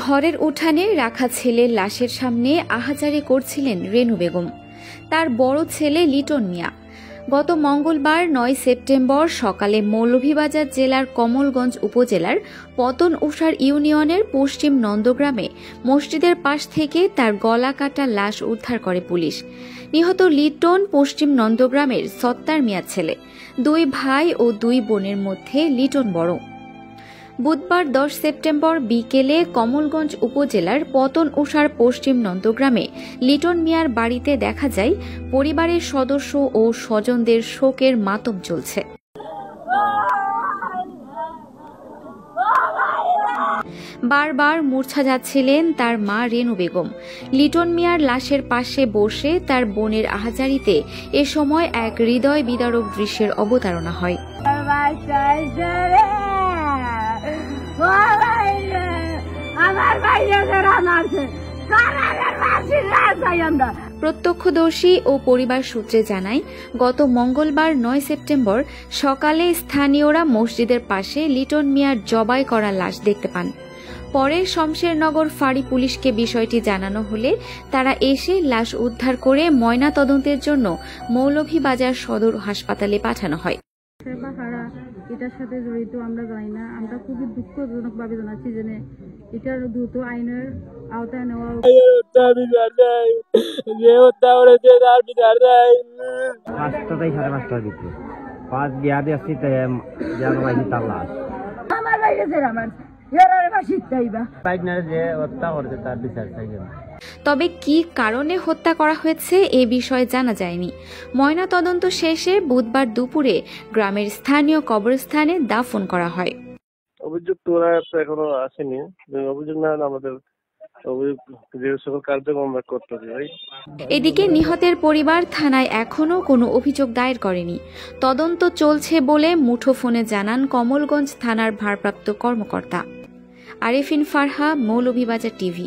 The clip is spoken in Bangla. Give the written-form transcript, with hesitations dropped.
ঘরের উঠানে রাখা ছেলের লাশের সামনে আহাজারি করছিলেন রেনু বেগম, তার বড় ছেলে লিটন মিয়া। গত মঙ্গলবার ৯ সেপ্টেম্বর সকালে মৌলভীবাজার জেলার কমলগঞ্জ উপজেলার পতন উষার ইউনিয়নের পশ্চিম নন্দগ্রামে মসজিদের পাশ থেকে তার গলা কাটা লাশ উদ্ধার করে পুলিশ। নিহত লিটন পশ্চিম নন্দগ্রামের সত্তার মিয়ার ছেলে। 2 ভাই ও 2 বোনের মধ্যে লিটন বড়। বুধবার 10 সেপ্টেম্বর বিকেলে কমলগঞ্জ উপজেলার পতন উষার পশ্চিম নন্দগ্রামে লিটন মিয়ার বাড়িতে দেখা যায় পরিবারের সদস্য ও স্বজনদের শোকের মাতম চলছে। বারবার মূর্ছা যাচ্ছিলেন তার মা রেনু বেগম। লিটন মিয়ার লাশের পাশে বসে তার বোনের আহাজারিতে এ সময় এক হৃদয় বিদারক দৃশ্যের অবতারণা হয়। প্রত্যক্ষদর্শী ও পরিবার সূত্রে জানায়, গত মঙ্গলবার ৯ সেপ্টেম্বর সকালে স্থানীয়রা মসজিদের পাশে লিটন মিয়ার জবাই করা লাশ দেখতে পান। পরে শমশেরনগর ফাঁড়ি পুলিশকে বিষয়টি জানানো হলে তারা এসে লাশ উদ্ধার করে ময়না তদন্তের জন্য মৌলভীবাজার সদর হাসপাতালে পাঠানো হয়। এটার সাথে জড়িত আমরা জানি না, আমরা খুবই দুঃখজনক ভাবে জানাচ্ছি যে এটার দ্রুত আইনের আওতায় নেওয়া। তবে কি কারণে হত্যা করা হয়েছে এ বিষয়ে জানা যায়নি। ময়না তদন্ত শেষে বুধবার দুপুরে গ্রামের স্থানীয় কবরস্থানে দাফন করা হয়। অভিযুক্তরা এখনো আসেনি, অভিযোগ না আমাদের এদিকে নিহতের পরিবার থানায় এখনো কোনো অভিযোগ দায়ের করেনি। তদন্ত চলছে বলে মুঠোফোনে জানান কমলগঞ্জ থানার ভারপ্রাপ্ত কর্মকর্তা। আরেফিন ফারহা, মৌলভীবাজার টিভি।